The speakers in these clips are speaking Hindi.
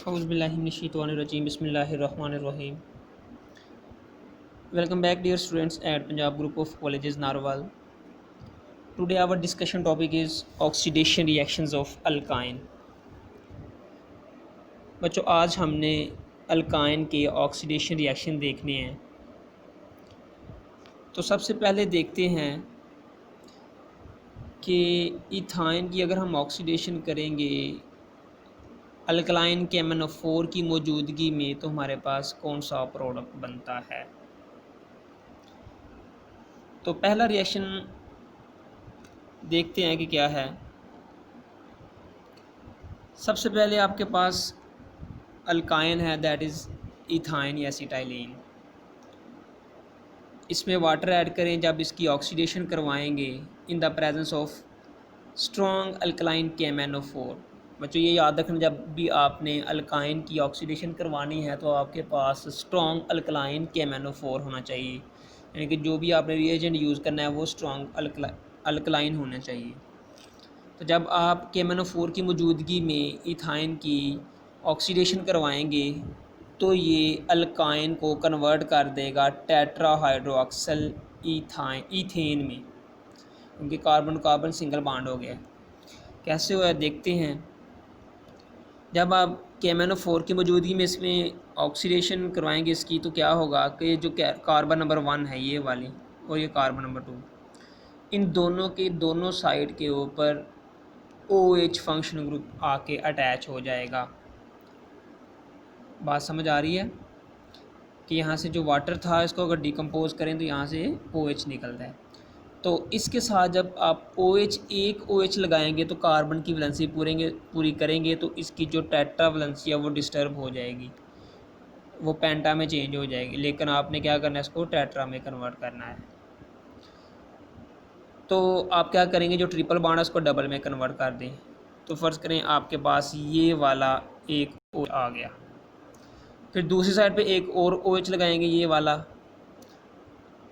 Auzubillahiminash-shaytanir-rajim. Bismillahir-Rahmanir-Rahim. Welcome back, dear students at Punjab Group of Colleges, Narwal. Today our discussion topic is oxidation reactions of alkyne. बच्चों, आज हमने अल्काइन के ऑक्सीडेशन रिएक्शन देखने हैं। तो सबसे पहले देखते हैं कि इथाइन की अगर हम ऑक्सीडेशन करेंगे अल्कलाइन KMnO4 की मौजूदगी में तो हमारे पास कौन सा प्रोडक्ट बनता है। तो पहला रिएक्शन देखते हैं कि क्या है। सबसे पहले आपके पास अल्काइन है, दैट इज़ इथाइन या एसिटाइलिन। इसमें वाटर ऐड करें, जब इसकी ऑक्सीडेशन करवाएंगे in the presence of strong alkaline KMnO4। बच्चों ये याद रखना, जब भी आपने अल्काइन की ऑक्सीडेशन करवानी है तो आपके पास स्ट्रॉन्ग अल्कलाइन KMnO4 होना चाहिए, यानी कि जो भी आपने रिएजेंट यूज़ करना है वो स्ट्रॉन्ग अल्कलाइन होना चाहिए। तो जब आप KMnO4 की मौजूदगी में इथाइन की ऑक्सीडेशन करवाएंगे तो ये अल्काइन को कन्वर्ट कर देगा टेट्राहाइड्रोक्सिल ईथेन में, क्योंकि कार्बन कार्बन सिंगल बॉन्ड हो गया। कैसे हुआ देखते हैं। जब आप KMnO4 की मौजूदगी में इसमें ऑक्सीडेशन करवाएंगे इसकी, तो क्या होगा कि जो कार्बन नंबर 1 है ये वाली और ये कार्बन नंबर 2, इन दोनों के दोनों साइड के ऊपर OH फंक्शनल ग्रुप आके अटैच हो जाएगा। बात समझ आ रही है कि यहाँ से जो वाटर था इसको अगर डिकम्पोज करें तो यहाँ से OH निकलता है। तो इसके साथ जब आप एक OH लगाएंगे तो कार्बन की वैलेंसी पूरी करेंगे तो इसकी जो टेट्रा वैलेंसी है वो डिस्टर्ब हो जाएगी, वो पेंटा में चेंज हो जाएगी। लेकिन आपने क्या करना है, इसको टेट्रा में कन्वर्ट करना है। तो आप क्या करेंगे, जो ट्रिपल बॉन्ड है उसको डबल में कन्वर्ट कर दें। तो फ़र्ज़ करें आपके पास ये वाला एक OH आ गया, फिर दूसरी साइड पे एक और OH लगाएंगे ये वाला।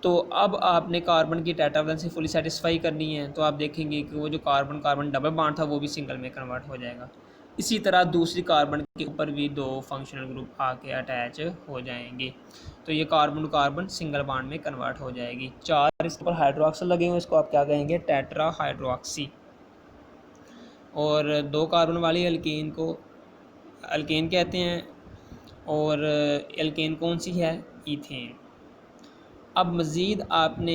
तो अब आपने कार्बन की टेट्रा वैलेंसी फुली सेटिस्फाई करनी है, तो आप देखेंगे कि वो जो कार्बन कार्बन डबल बॉन्ड था वो भी सिंगल में कन्वर्ट हो जाएगा। इसी तरह दूसरी कार्बन के ऊपर भी 2 फंक्शनल ग्रुप आके अटैच हो जाएंगे, तो ये कार्बन कार्बन सिंगल बॉन्ड में कन्वर्ट हो जाएगी। 4 इसके ऊपर हाइड्रोक्सिल लगे हुए, इसको आप क्या कहेंगे, टेट्रा हाइड्रोक्सी। और 2 कार्बन वाली अल्केन को अल्केन कहते हैं, और अल्केन कौन सी है, ईथेन। अब मज़ीद आपने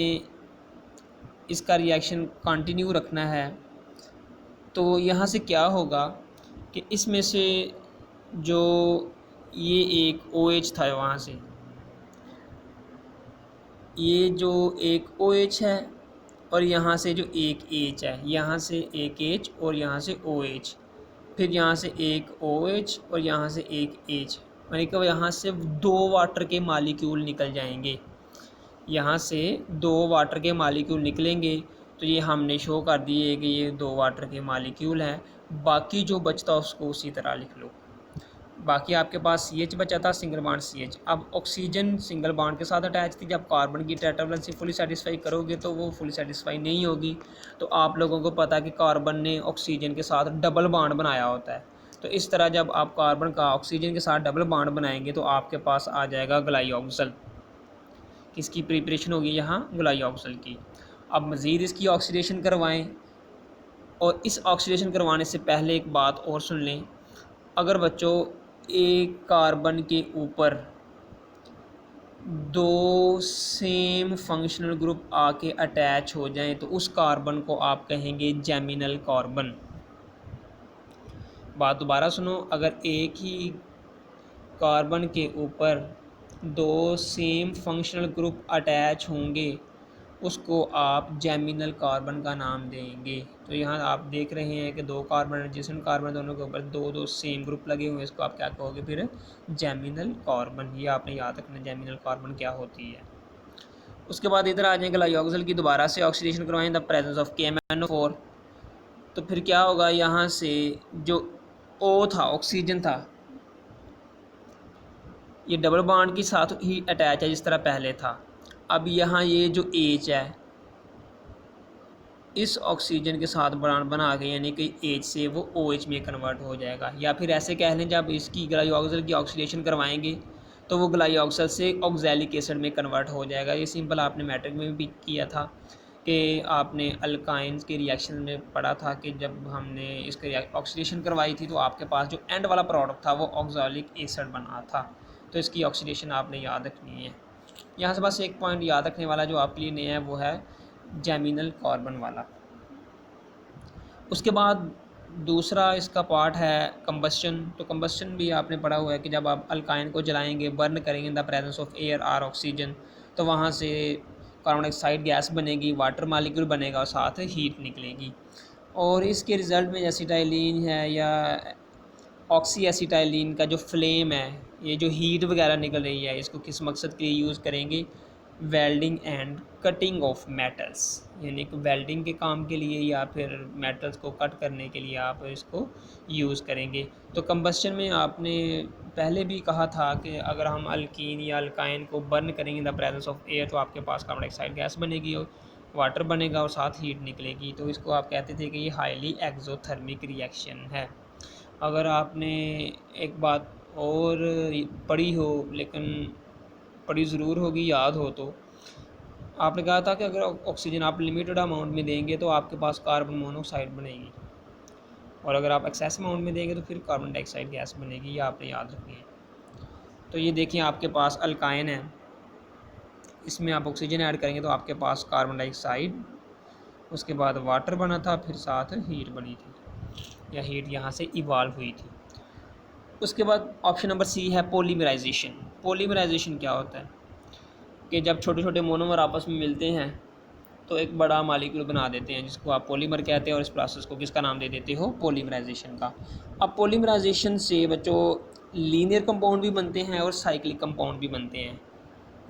इसका रिएक्शन कंटिन्यू रखना है। तो यहाँ से क्या होगा कि इसमें से जो ये एक OH था, वहाँ से ये जो एक OH है और यहाँ से जो एक H है, यहाँ से एक H और यहाँ से OH, फिर यहाँ से एक OH और यहाँ से एक H, यानी कि यहाँ से 2 वाटर के मालिक्यूल निकल जाएंगे। यहाँ से 2 वाटर के मालिक्यूल निकलेंगे, तो ये हमने शो कर दिए कि ये 2 वाटर के मालिक्यूल हैं। बाकी जो बचता उसको उसी तरह लिख लो। बाकी आपके पास CH बचा था, सिंगल बॉन्ड CH। अब ऑक्सीजन सिंगल बॉन्ड के साथ अटैच थी, जब कार्बन की टेट्रा वैलेंसी फुली सेटिस्फाई करोगे तो वो फुली सेटिस्फाई नहीं होगी। तो आप लोगों को पता है कि कार्बन ने ऑक्सीजन के साथ डबल बॉन्ड बनाया होता है। तो इस तरह जब आप कार्बन का ऑक्सीजन के साथ डबल बॉन्ड बनाएंगे तो आपके पास आ जाएगा ग्लाइऑक्सल। किसकी प्रिपरेशन होगी, यहाँ ग्लाइऑक्सल की। अब मज़ीद इसकी ऑक्सीडेशन करवाएं, और इस ऑक्सीडेशन करवाने से पहले एक बात और सुन लें। अगर बच्चों एक कार्बन के ऊपर 2 सेम फंक्शनल ग्रुप आके अटैच हो जाएं तो उस कार्बन को आप कहेंगे जेमिनल कार्बन। बात दोबारा सुनो, अगर एक ही कार्बन के ऊपर 2 सेम फंक्शनल ग्रुप अटैच होंगे उसको आप जेमिनल कार्बन का नाम देंगे। तो यहाँ आप देख रहे हैं कि 2 कार्बन एडजेसेंट कार्बन, दोनों के ऊपर 2 सेम ग्रुप लगे हुए हैं, इसको आप क्या कहोगे फिर, जेमिनल कार्बन। ये आपने याद रखना जेमिनल कार्बन क्या होती है। उसके बाद इधर आ जाएंगे ग्लाइऑक्सिल की, दोबारा से ऑक्सीडेशन करवाएं द प्रेजेंस ऑफ KMnO4। तो फिर क्या होगा, यहाँ से जो O था, ऑक्सीजन था, ये डबल बॉन्ड के साथ ही अटैच है जिस तरह पहले था। अब यहाँ ये जो H है, इस ऑक्सीजन के साथ बॉन्ड बना के यानी कि H से वो OH में कन्वर्ट हो जाएगा। या फिर ऐसे कह लें जब इसकी ग्लाइऑक्सिल की ऑक्सीडेशन करवाएंगे तो वो ग्लाइऑक्सिल से ऑक्सैलिक एसिड में कन्वर्ट हो जाएगा। ये सिंपल आपने मैट्रिक में भी किया था कि आपने अल्काइंस के रिएक्शन में पढ़ा था कि जब हमने इसके ऑक्सीडेशन करवाई थी तो आपके पास जो एंड वाला प्रोडक्ट था वो ऑक्सैलिक एसिड बना था। तो इसकी ऑक्सीडेशन आपने याद रखनी है। यहाँ से बस एक पॉइंट याद रखने वाला जो आपके लिए नया है वो है जैमिनल कार्बन वाला। उसके बाद दूसरा इसका पार्ट है कंबस्शन। तो कंबस्शन भी आपने पढ़ा हुआ है कि जब आप अल्काइन को जलाएंगे, बर्न करेंगे in the presence of air और ऑक्सीजन, तो वहाँ से कार्बन डाइऑक्साइड गैस बनेगी, वाटर मालिक्यूल बनेगा और साथ हीट निकलेगी। और इसके रिज़ल्ट में एसिटाइलिन है या ऑक्सी एसिटाइलिन का जो फ्लेम है, ये जो हीट वगैरह निकल रही है, इसको किस मकसद के लिए यूज़ करेंगे? Welding and cutting of metals, यानी कि वेल्डिंग के काम के लिए या फिर मेटल्स को कट करने के लिए आप इसको यूज़ करेंगे। तो कंबस्शन में आपने पहले भी कहा था कि अगर हम अल्कीन या अल्काइन को बर्न करेंगे in the presence of air तो आपके पास कार्बन डाइऑक्साइड गैस बनेगी और वाटर बनेगा और साथ हीट निकलेगी। तो इसको आप कहते थे कि ये हाईली एक्जोथर्मिक रिएक्शन है। अगर आपने एक बात और पढ़ी हो, लेकिन पढ़ी ज़रूर होगी, याद हो, तो आपने कहा था कि अगर ऑक्सीजन आप लिमिटेड अमाउंट में देंगे तो आपके पास कार्बन मोनोऑक्साइड बनेगी और अगर आप एक्सेस अमाउंट में देंगे तो फिर कार्बन डाइऑक्साइड गैस बनेगी। ये आपने याद रखनी है। तो ये देखिए आपके पास अल्काइन है, इसमें आप ऑक्सीजन ऐड करेंगे तो आपके पास कार्बन डाइऑक्साइड, उसके बाद वाटर बना था, फिर साथ हीट बनी थी या हीट यहाँ से इवाल्व हुई थी। उसके बाद ऑप्शन नंबर सी है पॉलीमराइजेशन। पॉलीमराइजेशन क्या होता है कि जब छोटे छोटे मोनोमर आपस में मिलते हैं तो एक बड़ा मालिक्यूल बना देते हैं जिसको आप पॉलीमर कहते हैं और इस प्रोसेस को किसका नाम दे देते हो? पॉलीमराइजेशन का। अब पॉलीमराइजेशन से बच्चों लीनियर कंपाउंड भी बनते हैं और साइक्लिक कंपाउंड भी बनते हैं।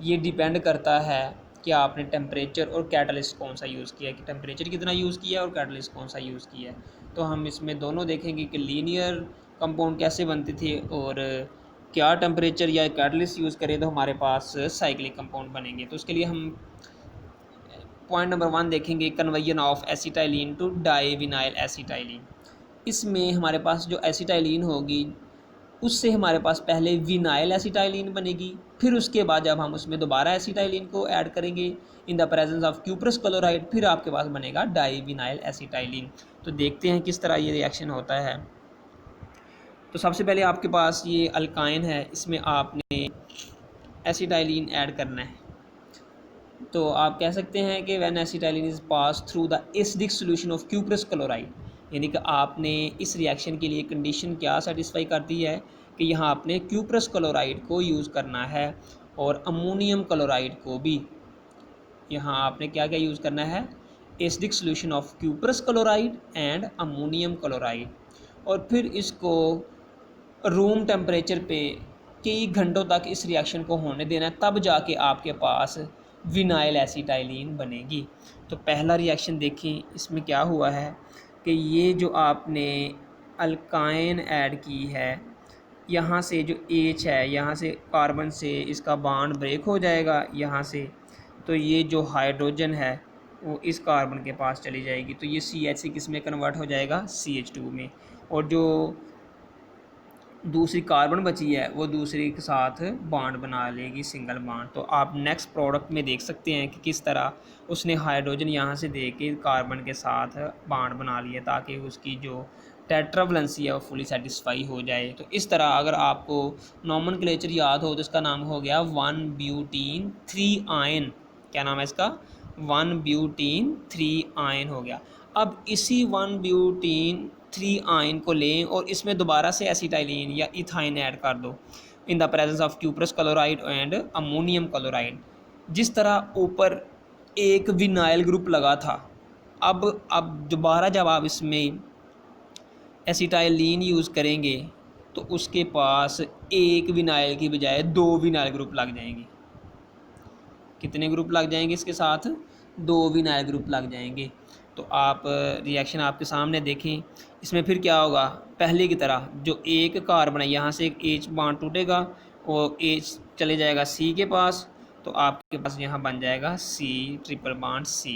ये डिपेंड करता है कि आपने टेम्परेचर और कैटलिस्ट कौन सा यूज़ किया है, कि टेम्परेचर कितना यूज़ किया है और कैटलिस्ट कौन सा यूज़ किया है। तो हम इसमें दोनों देखेंगे कि लीनियर कंपाउंड कैसे बनते थे और क्या टेम्परेचर या कैटलिस्ट यूज़ करें तो हमारे पास साइक्लिक कंपाउंड बनेंगे। तो उसके लिए हम पॉइंट नंबर 1 देखेंगे, conversion of acetylene to divinyl acetylene. इसमें हमारे पास जो एसिटाइलिन होगी उससे हमारे पास पहले विनाइल एसिटाइलिन बनेगी, फिर उसके बाद जब हम उसमें दोबारा एसिटाइलिन को ऐड करेंगे in the presence of cuprous chloride, फिर आपके पास बनेगा डाइविनाइल एसिटाइलिन। तो देखते हैं किस तरह ये रिएक्शन होता है। तो सबसे पहले आपके पास ये अल्काइन है, इसमें आपने एसिटाइलिन ऐड करना है। तो आप कह सकते हैं कि when acetylene is pass through the acidic solution of cuprous chloride, यानी कि आपने इस रिएक्शन के लिए कंडीशन क्या सेटिस्फाई करती है कि यहाँ आपने क्यूप्रस क्लोराइड को यूज़ करना है और अमोनियम क्लोराइड को भी। यहाँ आपने क्या क्या यूज़ करना है? Acidic solution of cuprous chloride and ammonium chloride. और फिर इसको रूम टेम्परेचर पे कई घंटों तक इस रिएक्शन को होने देना है, तब जाके आपके पास विनाइल एसिटाइलिन बनेगी। तो पहला रिएक्शन देखिए, इसमें क्या हुआ है कि ये जो आपने अल्काइन ऐड की है, यहाँ से जो H है, यहाँ से कार्बन से इसका बॉन्ड ब्रेक हो जाएगा यहाँ से, तो ये जो हाइड्रोजन है वो इस कार्बन के पास चली जाएगी, तो ये CH से किस में कन्वर्ट हो जाएगा? CH2 में। और जो दूसरी कार्बन बची है वो दूसरी के साथ बॉन्ड बना लेगी, सिंगल बॉन्ड। तो आप नेक्स्ट प्रोडक्ट में देख सकते हैं कि किस तरह उसने हाइड्रोजन यहाँ से दे के कार्बन के साथ बॉन्ड बना लिया ताकि उसकी जो टेट्रावलेंसी है वो फुली सेटिस्फाई हो जाए। तो इस तरह अगर आपको नॉमेनक्लेचर याद हो तो इसका नाम हो गया 1 ब्यूटीन 3 आयन। क्या नाम है इसका? 1 ब्यूटीन 3 आयन हो गया। अब इसी 1 ब्यूटीन 3 आयन को लें और इसमें दोबारा से एसिटाइलिन या इथाइन ऐड कर दो in the presence of cuprous chloride and ammonium chloride. जिस तरह ऊपर एक विनाइल ग्रुप लगा था, अब दोबारा जब आप इसमें एसिटाइलिन यूज़ करेंगे तो उसके पास एक विनाइल की बजाय 2 विनाइल ग्रुप लग जाएंगे। कितने ग्रुप लग जाएंगे इसके साथ? 2 विनाइल ग्रुप लग जाएंगे। तो आप रिएक्शन आपके सामने देखें, इसमें फिर क्या होगा? पहले की तरह जो एक कार्बन है यहाँ से एक H बॉन्ड टूटेगा और H चले जाएगा C के पास, तो आपके पास यहाँ बन जाएगा C ट्रिपल बॉन्ड C।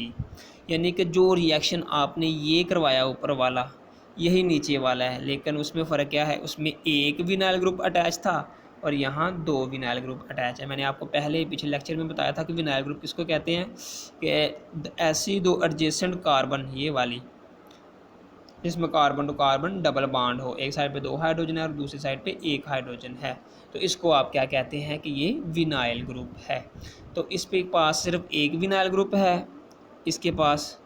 यानी कि जो रिएक्शन आपने ये करवाया ऊपर वाला यही नीचे वाला है, लेकिन उसमें फ़र्क क्या है, उसमें एक विनाइल ग्रुप अटैच था और यहाँ 2 विनाइल ग्रुप अटैच है। मैंने आपको पहले पिछले लेक्चर में बताया था कि विनाइल ग्रुप किसको कहते हैं, कि ऐसी दो एडजेसेंट कार्बन, ये वाली जिसमें carbon to carbon double bond हो, एक साइड पे 2 हाइड्रोजन है और दूसरी साइड पे 1 हाइड्रोजन है, तो इसको आप क्या कहते हैं कि ये विनाइल ग्रुप है। तो इस पे पास सिर्फ एक विनाइल ग्रुप है, इसके पास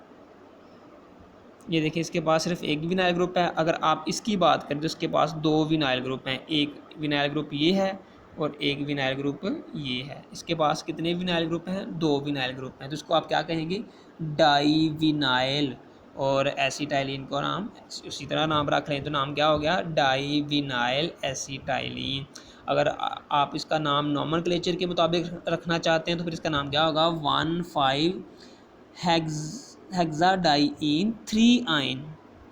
ये देखिए इसके पास सिर्फ एक विनाइल ग्रुप है। अगर आप इसकी बात करें तो इसके पास 2 विनाइल ग्रुप हैं, एक विनाइल ग्रुप ये है और एक विनाइल ग्रुप ये है। इसके पास कितने विनाइल ग्रुप हैं, 2 विनाइल ग्रुप हैं, तो इसको आप क्या कहेंगे, डाई विनाइल। और एसिटाइलिन को नाम उसी तरह नाम रख लें तो नाम क्या हो गया, डाई विनाइल एसिटाइलिन। अगर आप इसका नाम नॉमेनक्लेचर के मुताबिक रखना चाहते हैं तो फिर इसका नाम क्या होगा, 1,5 हेक्साडाइईन 3 आइन।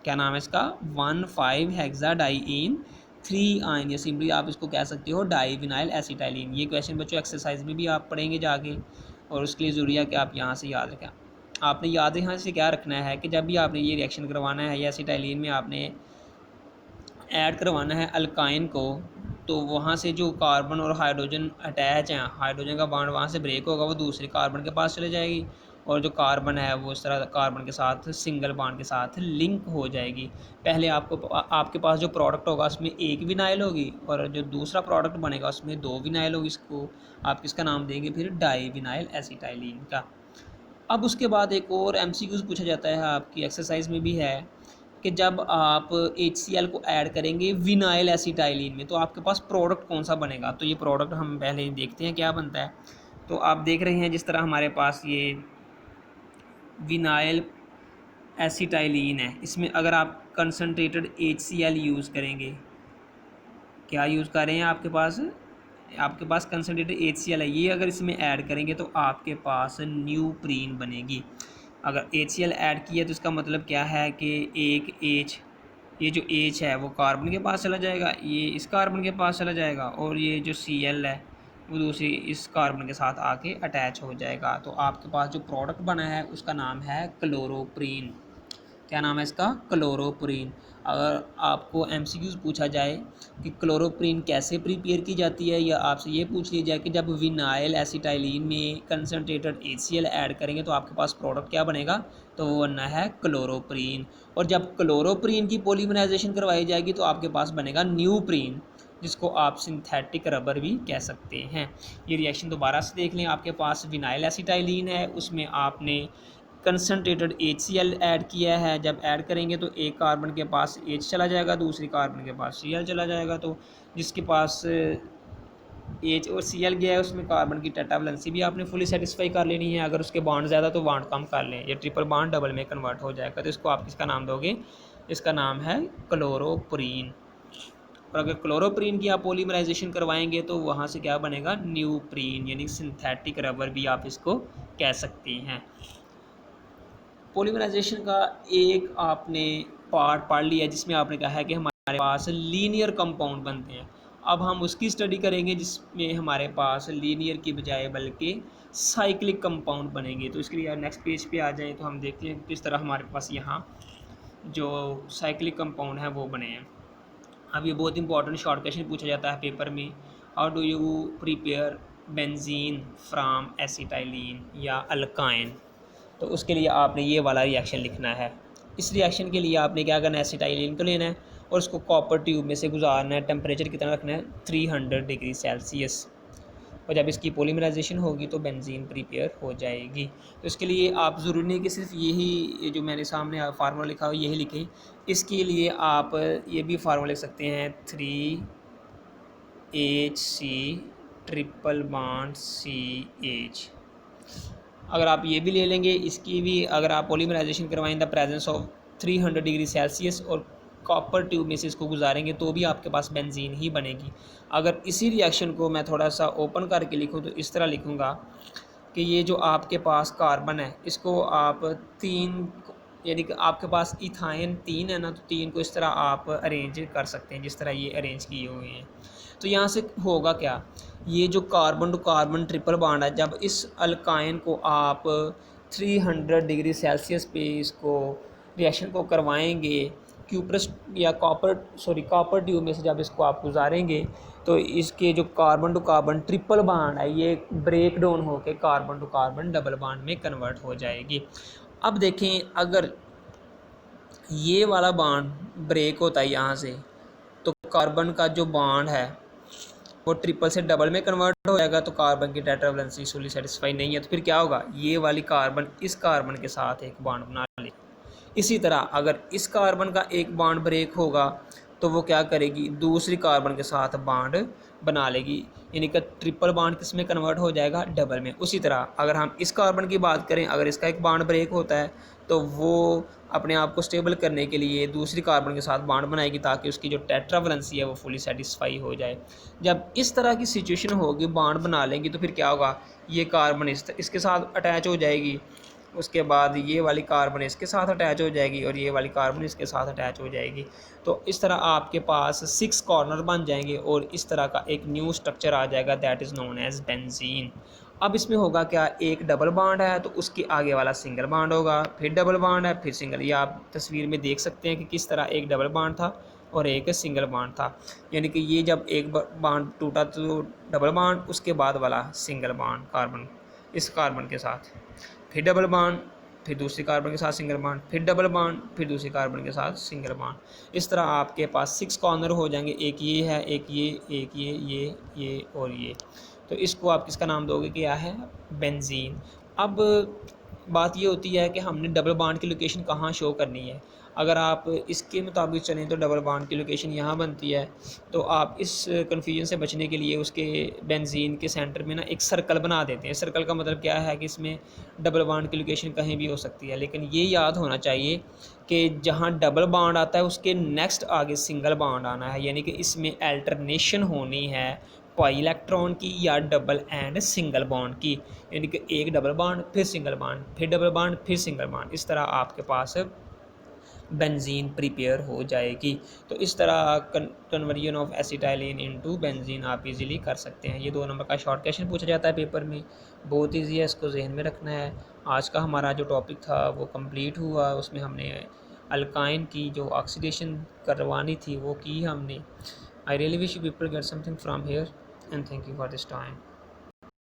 क्या नाम है इसका, 1,5 हेक्साडाइईन 3 आइन, या सिंपली आप इसको कह सकते हो डाई विनाइल एसिटाइलिन। ये क्वेश्चन बच्चों एक्सरसाइज में भी आप पढ़ेंगे जाके, और उसके लिए ज़रूरी है कि आप यहाँ से याद रखें। आपने याद यहाँ से क्या रखना है कि जब भी आपने ये रिएक्शन करवाना है या एसिटाइलिन में आपने ऐड करवाना है अल्काइन को, तो वहाँ से जो कार्बन और हाइड्रोजन अटैच हैं, हाइड्रोजन का बॉन्ड वहाँ से ब्रेक होगा, वो दूसरे कार्बन के पास चले जाएगी, और जो कार्बन है वो इस तरह कार्बन के साथ सिंगल बॉन्ड के साथ लिंक हो जाएगी। पहले आपके पास जो प्रोडक्ट होगा उसमें एक विनाइल होगी, और जो दूसरा प्रोडक्ट बनेगा उसमें 2 विनाइल होगी। इसको आप किसका नाम देंगे फिर, डाई विनाइल एसिटाइलिन का। अब उसके बाद एक और MCQs पूछा जाता है, आपकी एक्सरसाइज में भी है, कि जब आप HCl को ऐड करेंगे विनाइल एसिटाइलिन में तो आपके पास प्रोडक्ट कौन सा बनेगा। तो ये प्रोडक्ट हम पहले देखते हैं क्या बनता है। तो आप देख रहे हैं जिस तरह हमारे पास ये विनाइल एसिटाइलिन है, इसमें अगर आप कंसनट्रेटेड HCl यूज़ करेंगे, क्या यूज़ कर रहे हैं, आपके पास कंसनट्रेटेड HCl है, ये अगर इसमें ऐड करेंगे तो आपके पास न्यूप्रीन बनेगी। अगर HCl ऐड किया तो इसका मतलब क्या है कि एक H, ये जो H है वो कार्बन के पास चला जाएगा, ये इस कार्बन के पास चला जाएगा, और ये जो Cl है वो दूसरी इस कार्बन के साथ आके अटैच हो जाएगा। तो आपके पास जो प्रोडक्ट बना है उसका नाम है क्लोरोप्रीन। क्या नाम है इसका, क्लोरोप्रीन। अगर आपको MCQs पूछा जाए कि क्लोरोप्रीन कैसे प्रिपेयर की जाती है, या आपसे ये पूछ लिया जाए कि जब विनाइल एसिटाइलिन में कंसनट्रेटेड HCl ऐड करेंगे तो आपके पास प्रोडक्ट क्या बनेगा, तो वो बनना है क्लोरोप्रीन। और जब क्लोरोप्रीन की पॉलीमराइजेशन करवाई जाएगी तो आपके पास बनेगा न्यूप्रीन, जिसको आप सिंथेटिक रबर भी कह सकते हैं। ये रिएक्शन दोबारा से देख लें, आपके पास विनाइल एसिटाइलिन है, उसमें आपने कंसनट्रेटेड HCl ऐड किया है। जब ऐड करेंगे तो एक कार्बन के पास H चला जाएगा, दूसरी कार्बन के पास Cl चला जाएगा, तो जिसके पास H और Cl गया है उसमें कार्बन की टेट्रा वैलेंसी भी आपने फुली सेटिस्फाई कर लेनी है। अगर उसके बॉन्ड ज़्यादा तो बॉन्ड कम कर लें, ये ट्रिपल बॉन्ड डबल में कन्वर्ट हो जाएगा। तो इसको आप किसका नाम दोगे, इसका नाम है क्लोरोप्रीन। और अगर क्लोरोप्रीन की आप पॉलीमराइजेशन करवाएंगे तो वहाँ से क्या बनेगा, न्यूप्रीन, यानी सिंथेटिक रबर भी आप इसको कह सकते हैं। पॉलीमराइजेशन का एक आपने पार्ट पढ़ लिया जिसमें आपने कहा है कि हमारे पास लीनियर कंपाउंड बनते हैं। अब हम उसकी स्टडी करेंगे जिसमें हमारे पास लीनियर की बजाय बल्कि साइक्लिक कंपाउंड बनेंगे। तो इसके लिए नेक्स्ट पेज पे आ जाए तो हम देखते हैं किस तरह हमारे पास यहाँ जो साइक्लिक कंपाउंड है वो बने हैं। अब ये बहुत इंपॉर्टेंट शॉर्ट क्वेश्चन पूछा जाता है पेपर में, how do you prepare benzene from acetylene या अल्काइन। तो उसके लिए आपने ये वाला रिएक्शन लिखना है। इस रिएक्शन के लिए आपने क्या करना है, एसिटाइलिन को लेना है और उसको कॉपर ट्यूब में से गुजारना है। टेम्परेचर कितना रखना है, 300 डिग्री सेल्सियस। और जब इसकी पॉलीमराइजेशन होगी तो बेंजीन प्रिपेयर हो जाएगी। तो इसके लिए आप ज़रूरी नहीं कि सिर्फ यही जो मैंने सामने फार्मूला लिखा हो यही लिखें, इसके लिए आप ये भी फार्मूला लिख सकते हैं, 3HC ट्रिपल बॉन्ड CH। अगर आप ये भी ले लेंगे, इसकी भी अगर आप पॉलीमराइजेशन करवाएं the presence of 300 degree Celsius और कॉपर ट्यूब में से इसको गुजारेंगे तो भी आपके पास बेंजीन ही बनेगी। अगर इसी रिएक्शन को मैं थोड़ा सा ओपन करके लिखूं तो इस तरह लिखूंगा कि ये जो आपके पास कार्बन है इसको आप 3, यानी कि आपके पास इथाइन 3 है ना, तो 3 को इस तरह आप अरेंज कर सकते हैं जिस तरह ये अरेंज किए हुए हैं। तो यहाँ से होगा क्या, ये जो carbon to carbon triple bond है, जब इस अल्काइन को आप 300 डिग्री सेल्सियस पे इसको रिएक्शन को करवाएंगे, क्यूप्रस या कॉपर ट्यूब में से जब इसको आप गुजारेंगे तो इसके जो carbon to carbon triple bond है ये ब्रेक डाउन होकर carbon to carbon double bond में कन्वर्ट हो जाएगी। अब देखें, अगर ये वाला बॉन्ड ब्रेक होता है यहाँ से, तो कार्बन का जो बॉन्ड है वो ट्रिपल से डबल में कन्वर्ट हो जाएगा, तो कार्बन की टेट्रावैलेंसी फुली सेटिस्फाई नहीं है, तो फिर क्या होगा, ये वाली कार्बन इस कार्बन के साथ एक बॉन्ड बना ले। इसी तरह अगर इस कार्बन का एक बॉन्ड ब्रेक होगा तो वो क्या करेगी, दूसरी कार्बन के साथ बॉन्ड बना लेगी, यानी कि ट्रिपल बॉन्ड किस में कन्वर्ट हो जाएगा, डबल में। उसी तरह अगर हम इस कार्बन की बात करें, अगर इसका एक बॉन्ड ब्रेक होता है तो वो अपने आप को स्टेबल करने के लिए दूसरी कार्बन के साथ बॉन्ड बनाएगी ताकि उसकी जो टेट्रावैलेंसी है वो फुली सेटिस्फाई हो जाए। जब इस तरह की सिचुएशन होगी, बॉन्ड बना लेंगी, तो फिर क्या होगा, ये कार्बन इसके साथ अटैच हो जाएगी, उसके बाद ये वाली कार्बन इसके साथ अटैच हो जाएगी और ये वाली कार्बन इसके साथ अटैच हो जाएगी। तो इस तरह आपके पास 6 कॉर्नर बन जाएंगे और इस तरह का एक न्यू स्ट्रक्चर आ जाएगा, that is known as benzene. अब इसमें होगा क्या, एक डबल बॉन्ड है तो उसके आगे वाला सिंगल बॉन्ड होगा, फिर डबल बॉन्ड है, फिर सिंगल। ये आप तस्वीर में देख सकते हैं कि किस तरह एक डबल बॉन्ड था और एक सिंगल बॉन्ड था, यानी कि ये जब एक बॉन्ड टूटा तो डबल बॉन्ड, उसके बाद वाला सिंगल बॉन्ड कार्बन इस कार्बन के साथ, फिर डबल बॉन्ड, फिर दूसरी कार्बन के साथ सिंगल बॉन्ड, फिर डबल बॉन्ड, फिर दूसरी कार्बन के साथ सिंगल बॉन्ड। इस तरह आपके पास 6 कॉर्नर हो जाएंगे, एक ये है, एक ये, एक ये और ये। तो इसको आप किसका नाम दोगे, क्या है, बेंजीन। अब बात ये होती है कि हमने डबल बॉन्ड की लोकेशन कहाँ शो करनी है। अगर आप इसके मुताबिक चलें तो डबल बॉन्ड की लोकेशन यहाँ बनती है, तो आप इस कन्फ्यूजन से बचने के लिए उसके बेंजीन के सेंटर में ना एक सर्कल बना देते हैं। सर्कल का मतलब क्या है कि इसमें डबल बॉन्ड की लोकेशन कहीं भी हो सकती है, लेकिन ये याद होना चाहिए कि जहाँ डबल बॉन्ड आता है उसके नेक्स्ट आगे सिंगल बॉन्ड आना है, यानी कि इसमें अल्टरनेशन होनी है पाई इलेक्ट्रॉन की या डबल एंड सिंगल बॉन्ड की, यानी कि एक डबल बॉन्ड फिर सिंगल बॉन्ड फिर डबल बॉन्ड फिर सिंगल बॉन्ड। इस तरह आपके पास बेंजीन प्रिपेयर हो जाएगी। तो इस तरह conversion of acetylene into benzene आप इजीली कर सकते हैं। ये 2 नंबर का शॉर्ट क्वेश्चन पूछा जाता है पेपर में, बहुत ईजी है, इसको जहन में रखना है। आज का हमारा जो टॉपिक था वो कंप्लीट हुआ, उसमें हमने अल्काइन की जो ऑक्सीडेशन करवानी थी वो की हमने। I really wish you people get something from here and thank you for this time.